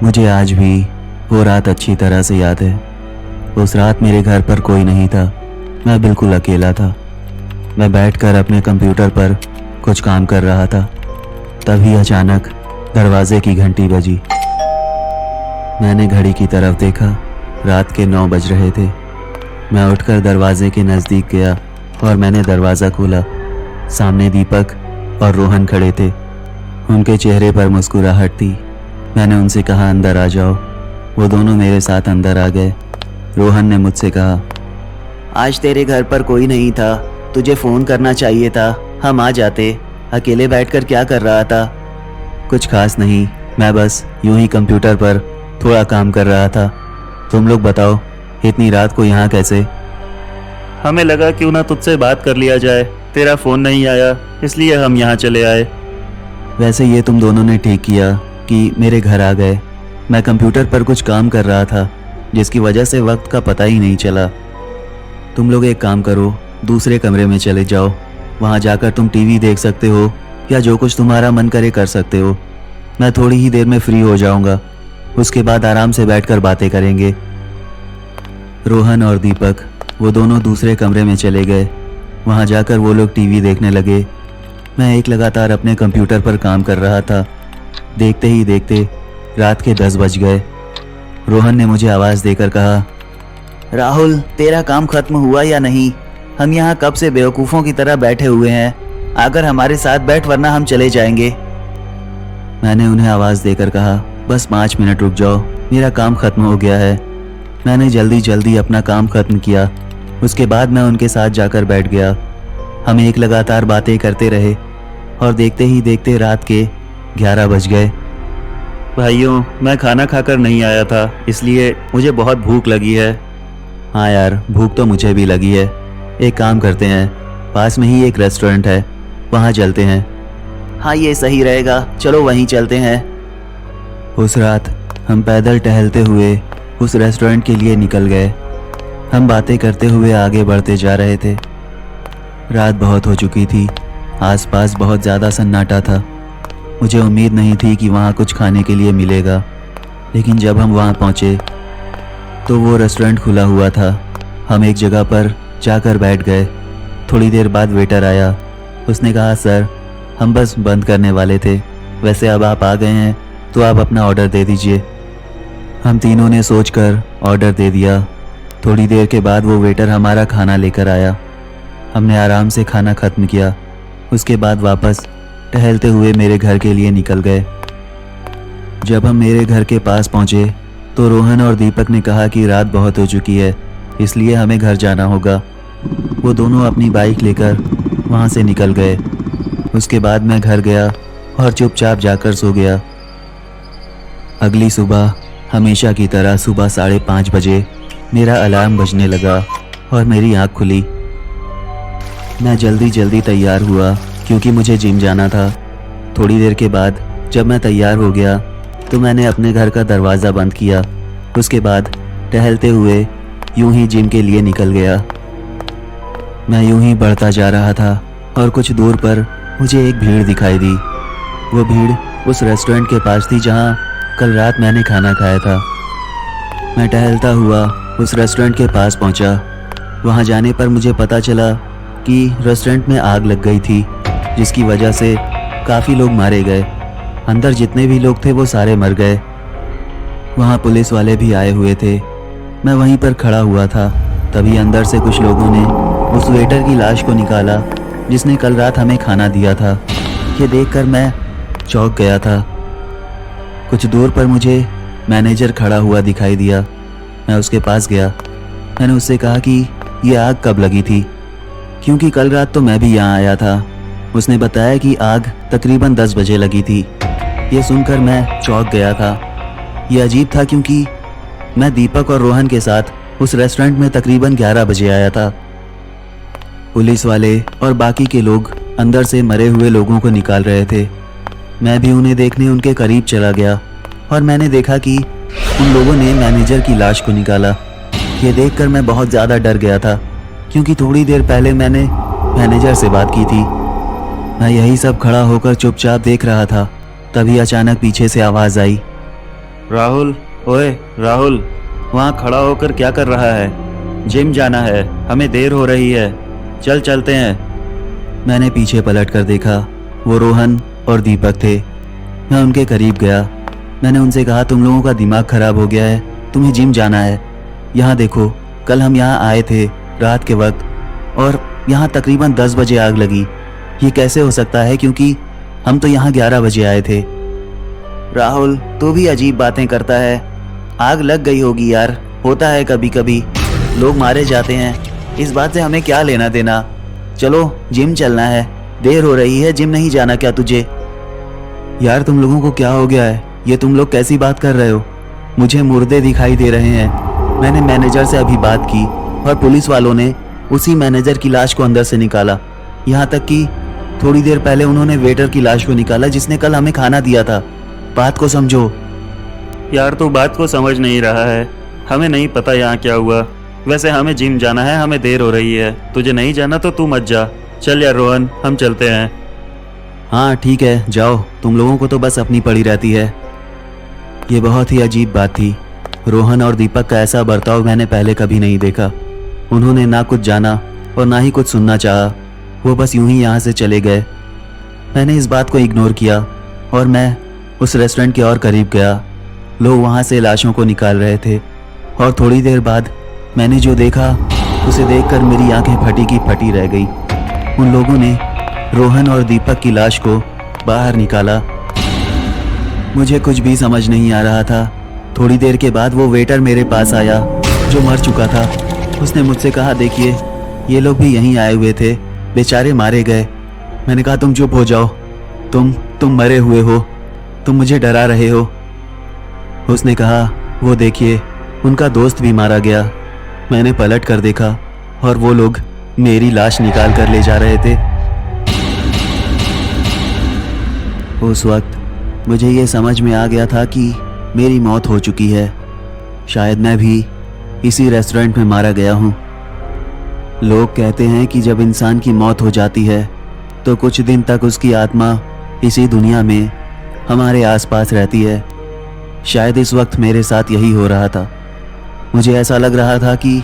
मुझे आज भी वो रात अच्छी तरह से याद है। उस रात मेरे घर पर कोई नहीं था, मैं बिल्कुल अकेला था। मैं बैठकर अपने कंप्यूटर पर कुछ काम कर रहा था। तभी अचानक दरवाजे की घंटी बजी। मैंने घड़ी की तरफ देखा, रात के 9 बज रहे थे। मैं उठकर दरवाजे के नज़दीक गया और मैंने दरवाज़ा खोला। सामने दीपक और रोहन खड़े थे। उनके चेहरे पर मुस्कुराहट थी। मैंने उनसे कहा, अंदर आ जाओ। वो दोनों मेरे साथ अंदर आ गए। रोहन ने मुझसे कहा, आज तेरे घर पर कोई नहीं था, तुझे फ़ोन करना चाहिए था, हम आ जाते। अकेले बैठकर क्या कर रहा था? कुछ खास नहीं, मैं बस यूं ही कंप्यूटर पर थोड़ा काम कर रहा था। तुम लोग बताओ, इतनी रात को यहाँ कैसे? हमें लगा क्यों ना तुझसे बात कर लिया जाए। तेरा फ़ोन नहीं आया, इसलिए हम यहाँ चले आए। वैसे ये तुम दोनों ने ठीक किया कि मेरे घर आ गए। मैं कंप्यूटर पर कुछ काम कर रहा था, जिसकी वजह से वक्त का पता ही नहीं चला। तुम लोग एक काम करो, दूसरे कमरे में चले जाओ। वहाँ जाकर तुम टीवी देख सकते हो या जो कुछ तुम्हारा मन करे कर सकते हो। मैं थोड़ी ही देर में फ्री हो जाऊँगा, उसके बाद आराम से बैठकर बातें करेंगे। रोहन और दीपक वो दोनों दूसरे कमरे में चले गए। वहाँ जाकर वो लोग टीवी देखने लगे। मैं एक लगातार अपने कंप्यूटर पर काम कर रहा था। देखते ही देखते रात के 10 बज गए। रोहन ने मुझे आवाज़ देकर कहा, राहुल, तेरा काम खत्म हुआ या नहीं? हम यहाँ कब से बेवकूफ़ों की तरह बैठे हुए हैं। अगर हमारे साथ बैठ, वरना हम चले जाएंगे। मैंने उन्हें आवाज़ देकर कहा, बस 5 मिनट रुक जाओ, मेरा काम ख़त्म हो गया है। मैंने जल्दी जल्दी अपना काम ख़त्म किया। उसके बाद मैं उनके साथ जाकर बैठ गया। हम एक लगातार बातें करते रहे और देखते ही देखते रात के 11 बज गए। भाइयों, मैं खाना खाकर नहीं आया था, इसलिए मुझे बहुत भूख लगी है। हाँ यार, भूख तो मुझे भी लगी है। एक काम करते हैं, पास में ही एक रेस्टोरेंट है, वहाँ चलते हैं। हाँ, ये सही रहेगा, चलो वहीं चलते हैं। उस रात हम पैदल टहलते हुए उस रेस्टोरेंट के लिए निकल गए। हम बातें करते हुए आगे बढ़ते जा रहे थे। रात बहुत हो चुकी थी, आसपास बहुत ज़्यादा सन्नाटा था। मुझे उम्मीद नहीं थी कि वहाँ कुछ खाने के लिए मिलेगा, लेकिन जब हम वहाँ पहुँचे तो वो रेस्टोरेंट खुला हुआ था। हम एक जगह पर जाकर बैठ गए। थोड़ी देर बाद वेटर आया। उसने कहा, सर, हम बस बंद करने वाले थे, वैसे अब आप आ गए हैं तो आप अपना ऑर्डर दे दीजिए। हम तीनों ने सोचकर ऑर्डर दे दिया। थोड़ी देर के बाद वो वेटर हमारा खाना लेकर आया। हमने आराम से खाना ख़त्म किया। उसके बाद वापस टहलते हुए मेरे घर के लिए निकल गए। जब हम मेरे घर के पास पहुँचे तो रोहन और दीपक ने कहा कि रात बहुत हो चुकी है, इसलिए हमें घर जाना होगा। वो दोनों अपनी बाइक लेकर वहाँ से निकल गए। उसके बाद मैं घर गया और चुपचाप जाकर सो गया। अगली सुबह हमेशा की तरह सुबह 5:30 बजे मेरा अलार्म बजने लगा और मेरी आँख खुली। मैं जल्दी जल्दी तैयार हुआ क्योंकि मुझे जिम जाना था। थोड़ी देर के बाद जब मैं तैयार हो गया तो मैंने अपने घर का दरवाज़ा बंद किया। उसके बाद टहलते हुए यूं ही जिम के लिए निकल गया। मैं यूं ही बढ़ता जा रहा था और कुछ दूर पर मुझे एक भीड़ दिखाई दी। वो भीड़ उस रेस्टोरेंट के पास थी जहां कल रात मैंने खाना खाया था। मैं टहलता हुआ उस रेस्टोरेंट के पास पहुंचा। वहां जाने पर मुझे पता चला कि रेस्टोरेंट में आग लग गई थी, जिसकी वजह से काफ़ी लोग मारे गए। अंदर जितने भी लोग थे वो सारे मर गए। वहाँ पुलिस वाले भी आए हुए थे। मैं वहीं पर खड़ा हुआ था, तभी अंदर से कुछ लोगों ने उस वेटर की लाश को निकाला जिसने कल रात हमें खाना दिया था। ये देखकर मैं चौंक गया था। कुछ दूर पर मुझे मैनेजर खड़ा हुआ दिखाई दिया। मैं उसके पास गया। मैंने उससे कहा कि ये आग कब लगी थी, क्योंकि कल रात तो मैं भी यहाँ आया था। उसने बताया कि आग तकरीबन 10 बजे लगी थी। ये सुनकर मैं चौंक गया था। ये अजीब था क्योंकि मैं दीपक और रोहन के साथ उस रेस्टोरेंट में तकरीबन 11 बजे आया था। पुलिस वाले और बाकी के लोग अंदर से मरे हुए लोगों को निकाल रहे थे। मैं भी उन्हें देखने उनके करीब चला गया और मैंने देखा कि उन लोगों ने मैनेजर की लाश को निकाला। ये देखकर मैं बहुत ज़्यादा डर गया था, क्योंकि थोड़ी देर पहले मैंने मैनेजर से बात की थी। मैं यही सब खड़ा होकर चुपचाप देख रहा था। तभी अचानक पीछे से आवाज़ आई, राहुल, ओए राहुल, वहाँ खड़ा होकर क्या कर रहा है? जिम जाना है, हमें देर हो रही है, चल चलते हैं। मैंने पीछे पलट कर देखा, वो रोहन और दीपक थे। मैं उनके करीब गया। मैंने उनसे कहा, तुम लोगों का दिमाग खराब हो गया है, तुम्हें जिम जाना है। यहाँ देखो, कल हम यहाँ आए थे रात के वक्त और यहाँ तकरीबन 10 बजे आग लगी। ये कैसे हो सकता है, क्योंकि हम तो यहाँ 11 बजे आए थे। राहुल, तू भी अजीब बातें करता है। आग लग गई होगी यार, होता है कभी कभी, लोग मारे जाते हैं, इस बात से हमें क्या लेना देना। चलो जिम चलना है, देर हो रही है, जिम नहीं जाना क्या तुझे? यार तुम लोगों को क्या हो गया है? ये तुम लोग कैसी बात कर रहे हो? मुझे मुर्दे दिखाई दे रहे हैं। मैंने मैनेजर से अभी बात की और पुलिस वालों ने उसी मैनेजर की लाश को अंदर से निकाला। यहाँ तक कि थोड़ी देर पहले उन्होंने वेटर की लाश को निकाला जिसने कल हमें खाना दिया था। बात को समझो। यार तू बात को समझ नहीं रहा है, हमें नहीं पता यहाँ क्या हुआ। वैसे हमें जिम जाना है, हमें देर हो रही है, तुझे नहीं जाना तो तू मत जा। चल यार रोहन, हम चलते हैं। हाँ ठीक है, जाओ, तुम लोगों को तो बस अपनी पड़ी रहती है। ये बहुत ही अजीब बात थी। रोहन और दीपक का ऐसा बर्ताव मैंने पहले कभी नहीं देखा। उन्होंने ना कुछ जाना और ना ही कुछ सुनना चाहा, वो बस यूं ही यहाँ से चले गए। मैंने इस बात को इग्नोर किया और मैं उस रेस्टोरेंट के और करीब गया। लोग वहाँ से लाशों को निकाल रहे थे और थोड़ी देर बाद मैंने जो देखा उसे देखकर मेरी आंखें फटी की फटी रह गई। उन लोगों ने रोहन और दीपक की लाश को बाहर निकाला। मुझे कुछ भी समझ नहीं आ रहा था। थोड़ी देर के बाद वो वेटर मेरे पास आया जो मर चुका था। उसने मुझसे कहा, देखिए ये लोग भी यहीं आए हुए थे, बेचारे मारे गए। मैंने कहा, तुम चुप हो जाओ, तुम मरे हुए हो, तुम मुझे डरा रहे हो। उसने कहा, वो देखिए उनका दोस्त भी मारा गया। मैंने पलट कर देखा और वो लोग मेरी लाश निकाल कर ले जा रहे थे। उस वक्त मुझे ये समझ में आ गया था कि मेरी मौत हो चुकी है। शायद मैं भी इसी रेस्टोरेंट में मारा गया हूँ। लोग कहते हैं कि जब इंसान की मौत हो जाती है तो कुछ दिन तक उसकी आत्मा इसी दुनिया में हमारे आसपास रहती है। शायद इस वक्त मेरे साथ यही हो रहा था। मुझे ऐसा लग रहा था कि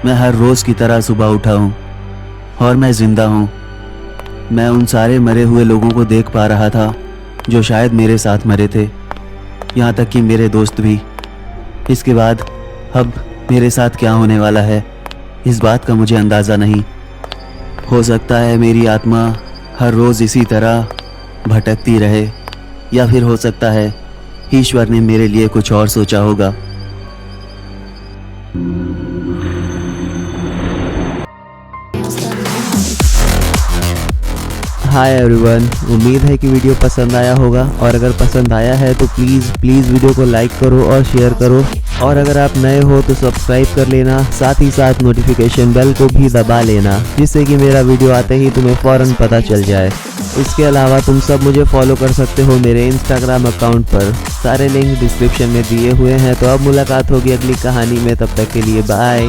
मैं हर रोज़ की तरह सुबह उठा हूँ और मैं ज़िंदा हूँ। मैं उन सारे मरे हुए लोगों को देख पा रहा था जो शायद मेरे साथ मरे थे, यहाँ तक कि मेरे दोस्त भी। इसके बाद अब मेरे साथ क्या होने वाला है, इस बात का मुझे अंदाज़ा नहीं। हो सकता है मेरी आत्मा हर रोज़ इसी तरह भटकती रहे, या फिर हो सकता है ईश्वर ने मेरे लिए कुछ और सोचा होगा। हाय एवरीवन, उम्मीद है कि वीडियो पसंद आया होगा, और अगर पसंद आया है तो प्लीज़ वीडियो को लाइक करो और शेयर करो, और अगर आप नए हो तो सब्सक्राइब कर लेना, साथ ही साथ नोटिफिकेशन बेल को भी दबा लेना, जिससे कि मेरा वीडियो आते ही तुम्हें फ़ौरन पता चल जाए। इसके अलावा तुम सब मुझे फॉलो कर सकते हो मेरे इंस्टाग्राम अकाउंट पर, सारे लिंक डिस्क्रिप्शन में दिए हुए हैं। तो अब मुलाकात होगी अगली कहानी में, तब तक के लिए बाय।